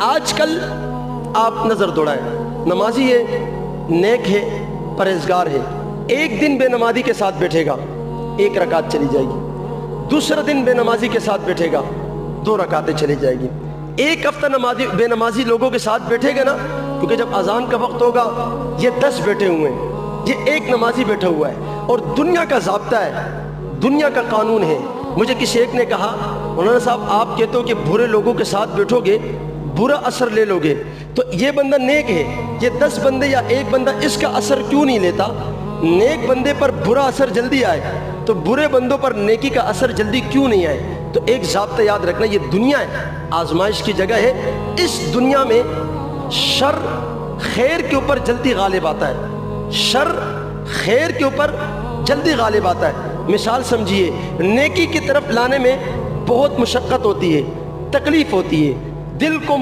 آج کل آپ نظر دوڑائیں، نمازی ہے، نیک ہے، پرہیزگار ہے، ایک دن بے نمازی کے ساتھ بیٹھے گا 1 رکعت چلی جائے گی، دوسرا دن بے نمازی کے ساتھ بیٹھے گا 2 رکعتیں چلی جائے گی، ایک ہفتہ بے نمازی لوگوں کے ساتھ بیٹھے گا نا، کیونکہ جب اذان کا وقت ہوگا یہ 10 بیٹھے ہوئے ہیں، یہ ایک نمازی بیٹھا ہوا ہے، اور دنیا کا ضابطہ ہے، دنیا کا قانون ہے۔ مجھے کسی ایک نے کہا، مولانا صاحب آپ کہتے ہو کہ برے لوگوں کے ساتھ بیٹھو گے برا اثر لے لو گے، تو یہ بندہ نیک ہے، یہ 10 بندے یا ایک بندہ اس کا اثر کیوں نہیں لیتا؟ نیک بندے پر برا اثر جلدی آئے تو برے بندوں پر نیکی کا اثر جلدی کیوں نہیں آئے؟ تو ایک ضابطہ یاد رکھنا، یہ دنیا ہے، آزمائش کی جگہ ہے، اس دنیا میں شر خیر کے اوپر جلدی غالب آتا ہے، شر خیر کے اوپر جلدی غالب آتا ہے۔ مثال سمجھیے، نیکی کی طرف لانے میں بہت مشقت ہوتی ہے، تکلیف ہوتی ہے، دل کو